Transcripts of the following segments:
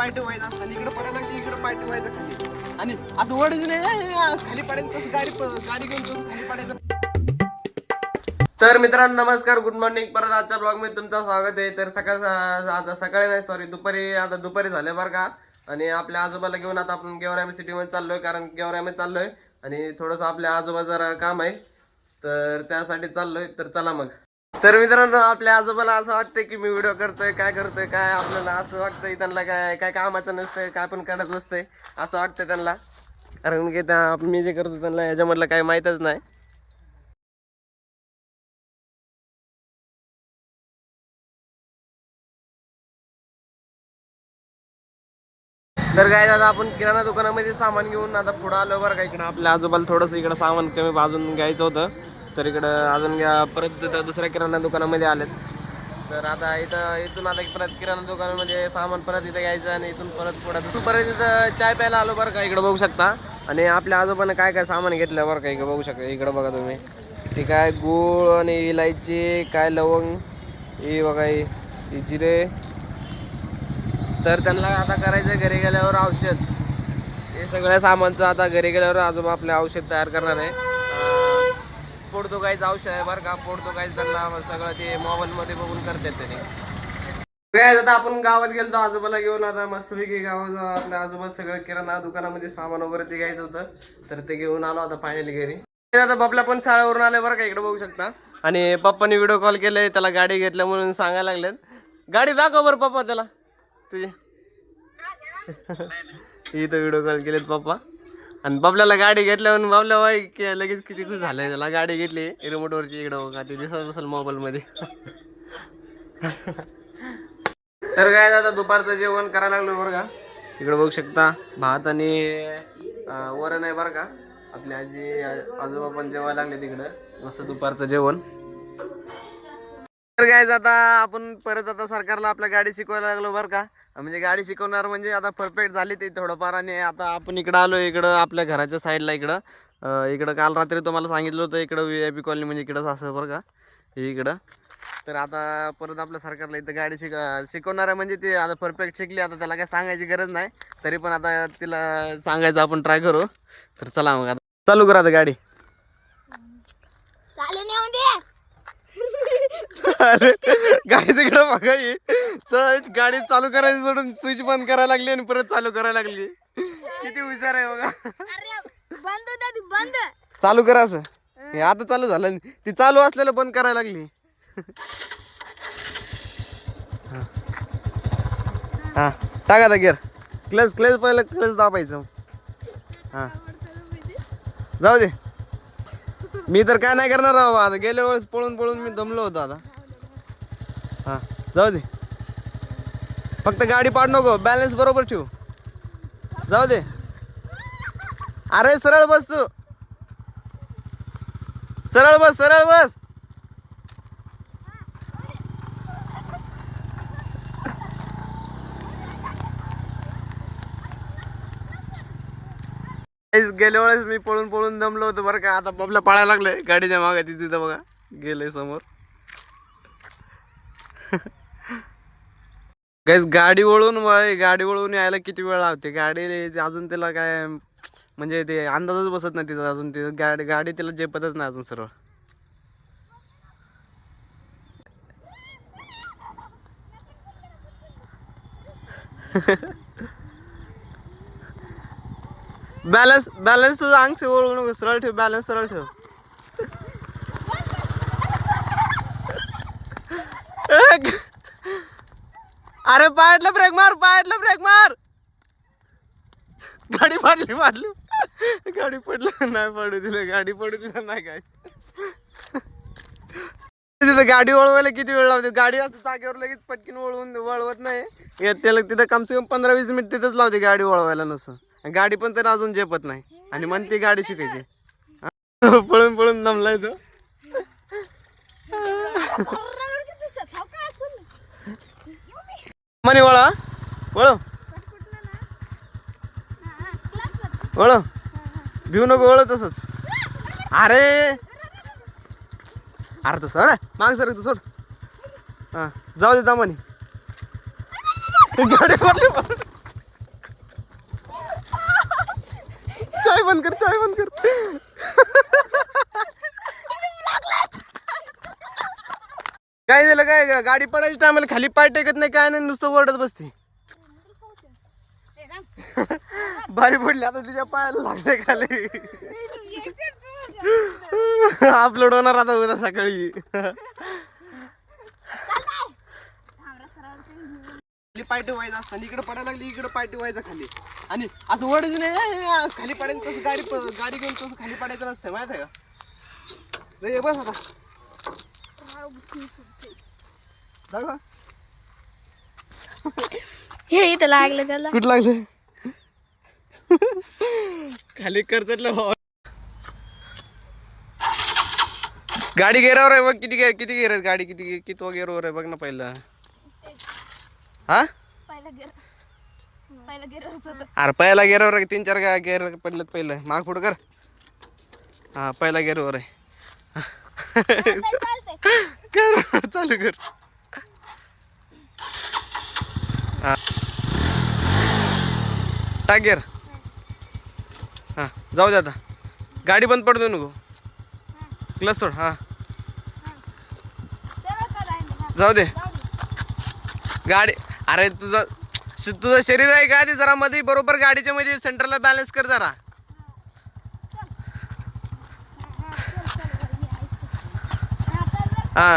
पाय ठेवायचं असतं, इकडे पडायला लागली इकडे पाय ठेवायचं खाली, आणि असं ओढायचं नाही खाली पडायचं, तसं गाडी घेऊन तसं खाली पडायचं. तर मित्रांनो नमस्कार, गुड मॉर्निंग. परत आजच्या ब्लॉग मध्ये तुमचं स्वागत आहे. तर आता सकाळी नाही सॉरी दुपारी झाले बरं का. आणि आपल्या आजोबाला घेऊन आता आपण गेवराई सिटी मध्ये चाललोय, कारण गेवराई मध्ये चाललोय आणि थोडंसं आपल्या आजोबा जरा काम आहे, तर त्यासाठी चाललोय. तर चला मग. तर मित्रांनो आपल्या आजोबाला असं वाटतंय की मी व्हिडिओ करतोय काय आपल्याला असं वाटतंय त्यांना काय कामाचं नसतंय, काय पण करत नसतंय असं वाटतंय त्यांना, कारण की मी जे करतो त्यांना याच्यामधलं काही माहीतच नाही. तर काय दादा आपण किराणा दुकानामध्ये सामान घेऊन आता पुढं आलो बरं का. इकडं आपल्या आजोबाला थोडंसं इकडं सामान कमी अजून घ्यायचं होतं, तर इकडं अजून परत दुसऱ्या किराणा दुकानामध्ये आलेत. तर आता इथून आता परत किराणा दुकानामध्ये सामान परत इथं घ्यायचं आणि इथून परत इथं चाय प्यायला आलो बरं का. इकडं बघू शकता. आणि आपल्या आजोबाने काय काय सामान घेतलं बरं का. इकडं बघू शकता, इकडं बघा तुम्ही, ती काय गूळ आणि इलायची, काय लवंग, ही बघा ही जिरे. तर त्यांना आता करायचं घरी गेल्यावर औषध, हे सगळ्या सामानचं आता घरी गेल्यावर आजोबा आपले औषध तयार करणार आहे. पोर्तुगाईचं औषध आहे बरं का. पोर्तुगाईज त्यांना सगळं ते मोबाईलमध्ये बघून करतात त्यांनी. काय आता आपण गावात गेलो आजोबाला घेऊन. आता मस्तपैकी गावात आपल्या आजोबा सगळं किराणा दुकानामध्ये सामान वगैरे ते घ्यायचं होतं, तर ते घेऊन आलो आता फायनली घरी. आता बापला पण शाळेवरून आले बरं का. इकडे बघू शकता. आणि पप्पानी व्हिडिओ कॉल केले, त्याला गाडी घेतलं म्हणून सांगायला लागलेत. गाडी दाखव बरं पप्पा त्याला तुझे. इथं व्हिडिओ कॉल केलेत पप्पा. आणि बाबल्याला गाडी घेतल्यावर बाबल्या बाई लगेच किती खुश झालंय. त्याला गाडी घेतली रिमोटवरची. इकडं बघा ते दिसत असेल मोबाईल मध्ये. तर काय आता दुपारचं जेवण करायला लागलो बरं का. इकडं बघू शकता भात आणि वरण आहे बरं का. आपल्या आजी आजोबा पण जेवायला लागले तिकडं मस्त दुपारचं जेवण. तर काय आता आपण परत आता सरकारला आपल्या गाडी शिकवायला लागलो बरं का. म्हणजे गाडी शिकवणार म्हणजे आता परफेक्ट झाली ते थोडंफार. आणि आता आपण इकडं आलो, इकडं आपल्या घराच्या साईडला इकडं काल रात्री तुम्हाला सांगितलं होतं इकडं VIP कॉलनी म्हणजे इकडंच असं बरं का इकडं. तर आता परत आपल्या सरकारला इथं गाडी शिकवणार आहे, म्हणजे ते आता परफेक्ट शिकली. आता त्याला काय सांगायची गरज नाही, तरी पण आता तिला सांगायचं आपण ट्राय करू. तर चला मग आता चालू करा आता गाडी. अरे गाडीच इकडं बघा, गाडी चालू करायची सोडून स्विच बंद करायला लागली आणि परत चालू करायला लागली. किती हुशार आहे बघा. बंद चालू करा असं. हे आता चालू झालं, ती चालू असलेलं बंद करायला लागली. हा टाका आता गिअर. क्लच पहिलं क्लच दाबायचं. हा जाऊ दे. मी तर काय नाही करणार बाबा. आता गेल्या वेळेस पळून मी दमलो होतो आता. हा जाऊ दे, फक्त गाडी पाड नको, बॅलन्स बरोबर ठेवू. जाऊ दे. अरे सरळ बस तू, सरळ बस. गेल्या वेळेस मी पळून दमलो होतो बरं का. आता बबला पळायला लागलंय गाडीच्या मागे. तिथं बघा गेलंय समोर. गाईस गाडी वळून यायला किती वेळ लावते गाडी. अजून तिला काय म्हणजे ते अंदाजच बसत नाही तिचा अजून. ती गाडी तिला झेपतच नाही अजून सर्व. बॅलन्स तुझं अंग से वळू नको, सरळ ठेव, बॅलन्स सरळ ठेव. अरे पायातला ब्रेक मार. गाडी पाडली. गाडी पडलं नाही, पडू दिलं नाही काय. तिथं गाडी वळवायला किती वेळ लावते. गाडी असं जागेवर लगेच पटकीन वळवत नाही. त्याला तिथं कम से कम 15-20 मिनिट तिथंच लावते गाडी वळवायला नसं. गाडी पण त्याला अजून झेपत नाही आणि म्हणते गाडी शिकायची. पळून दमलाय तो. मनी वळव भिऊ नको, वळव तसंच. अरे तो सोड माग सर, तू सोड. हा जाऊ दे दामानी. गाडी पडली. चाय बंद कर, चाय बंद कर. काय झालं काय, गाडी पडायची टायमाला खाली पाय टेकत नाही काय नाही, नुसतं ओरडत बसते. भारी पडली आता तिच्या पायाला लागले खाली. अपलोड होणार आता उद्या सकाळी. पाय ठेवायचं असताना इकडे पडायला लागली, इकडे पाय ठेवायचा खाली, आणि असं ओढायचं नाही, खाली पडायचं तसं. गाडी घेऊन तसं खाली पडायचं नसतं, माहित आहे का. बस आता जाऊ. हे इथं लागलं त्याला. कुठं लागलं. खाली करचटलं. गाडी गेरावर आहे बघ, किती गेर आहे गाडी, किती गेरवर आहे बघ ना पहिला. हा अरे पहिला गेरवर आहे, 3-4 गेर पडलेत पहिलं. माग पुढं कर. हा पहिला गेरवर आहे. कर चालू कर. हा टाक गेर. हा जाऊ दे आता, गाडी बंद पडू नको. क्लच सोड. हा जाऊ दे गाडी. अरे तुझं शरीर आहे का ते जरा मध्ये बरोबर गाडीच्या मध्ये सेंटरला बॅलन्स कर जरा. हा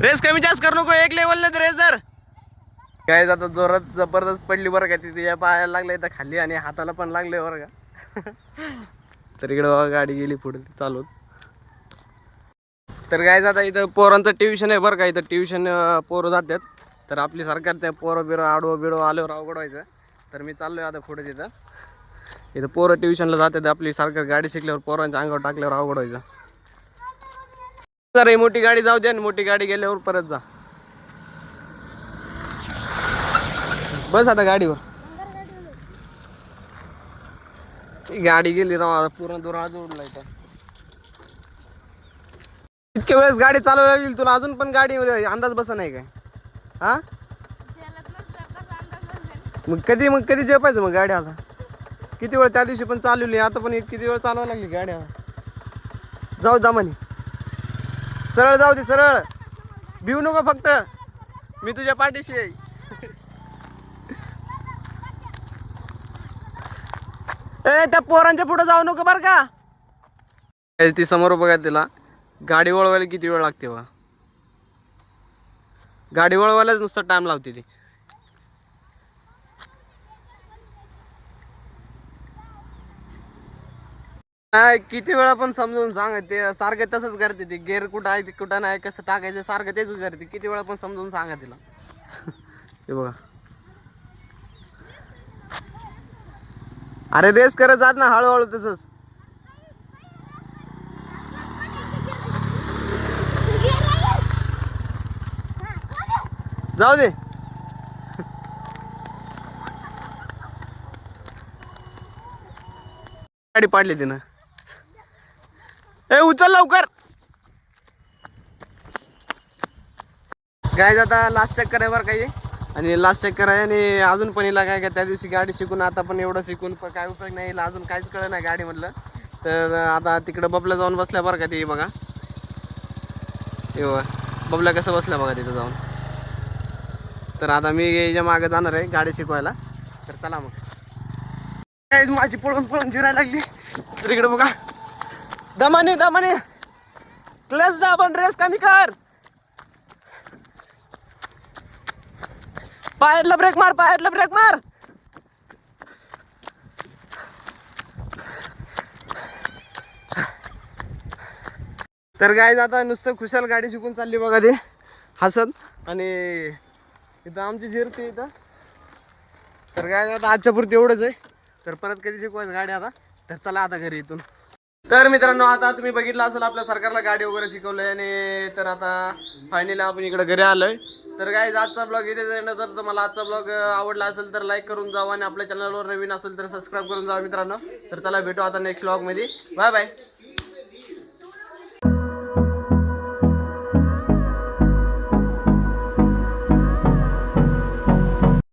रेस कमी जास्त करू नको, एक लेवल नाही रेस. जर काय जाता जोरात जबरदस्त पडली बरं का, ती तिच्या पायाला लागले तर खाली आणि हाताला पण लागले बरं का. तर इकडे बघा गाडी गेली पुढे चालवत. तर काय जाता इथं पोरांचं ट्युशन आहे बरं का, इथं ट्युशन पोरं जातात. तर आपली सरकार त्या पोरं बिरं आडवं बिडवं आल्यावर अवघड व्हायचं. तर मी चाललोय आता पुढे तिथं. इथं पोरं ट्युशनला जातात, आपली सरकार गाडी शिकल्यावर पोरांच्या अंगावर टाकल्यावर अवघड व्हायचं. जरा मोठी गाडी जाऊ द्या, मोठी गाडी गेल्यावर परत जा. बस आता गाडीवर. गाडी गेली राव, पूर्ण दूर आज उडला इथं. इतक्या वेळेस गाडी चालवायला लागली तुला, अजून पण गाडी अंदाज बसा नाही काय. हा मग कधी जेपायचं मग गाडी. आता किती वेळ त्या दिवशी पण चालवली, आता पण किती वेळ चालवायला लागली गाडी. आता जाऊ जा म्हणे, सरळ जाऊ दे, सरळ भिवू नको, फक्त मी तुझ्या पाठीशी आहे. ए त्या पोरांच्या पुढे जाऊ नको बरं का. ती समोर बघा, तिला गाडी वळवायला किती वेळ लागते बा. गाडी वळवायलाच नुसता टाइम लावते ती. किती वेळा पण समजून सांग, ते सारखं तसंच करते ती. गेअर कुठं आहे कुठं नाही, कसं टाकायचं सारखं तेच करते. किती वेळा पण समजून सांगा तिला. हे बघा, अरे रेस करत जात ना हळूहळू तसंच. जाऊ दे. गाडी पाडली तिनं. ए उचल लवकर. काय जाता लास्ट चेक कराय बरं काही, आणि लास्ट चेक कराय. आणि अजून पण हिला काय त्या दिवशी गाडी शिकून, आता पण एवढं शिकून पण काय उपयोग नाही. हिला अजून काहीच कळलं नाही गाडीमधलं. तर आता तिकडं बबला जाऊन बसल्या बरं का. ते बघा, हे बघा बबला कसं बसल्या बघा तिथं जाऊन. तर आता मी याच्या मागे जाणार आहे गाडी शिकवायला. तर चला मग. माझी पळून पळून जिरायला लागली. तर इकडे बघा, दमाने दमाने क्लच दाब पण रेस कमी कर. पायातला ब्रेक मार, पायातला ब्रेक मार. तर काय आता नुसतं खुशाल गाडी शिकून चालली बघा ते हसत. आणि इथं आमची जिरते इथं. तर काय आता आजच्या पुरती एवढंच आहे. तर परत कधी शिकवायचं गाडी आता. तर चला आता घरी इथून. तर मित्रांनो, आता तुम्ही बघितलं असेल आपल्या सरकारला गाडी वगैरे शिकवलंय. आणि तर आता फायनली आपण इकडे घरी आलोय. तर काय आजचा ब्लॉग इथे जाणार. तर मला आजचा ब्लॉग आवडला असेल तर लाईक करून जावा, आणि आपल्या चॅनलवर नवीन असेल तर सबस्क्राईब करून जावा मित्रांनो. तर चला भेटू आता नेक्स्ट ब्लॉग मध्ये. Bye bye.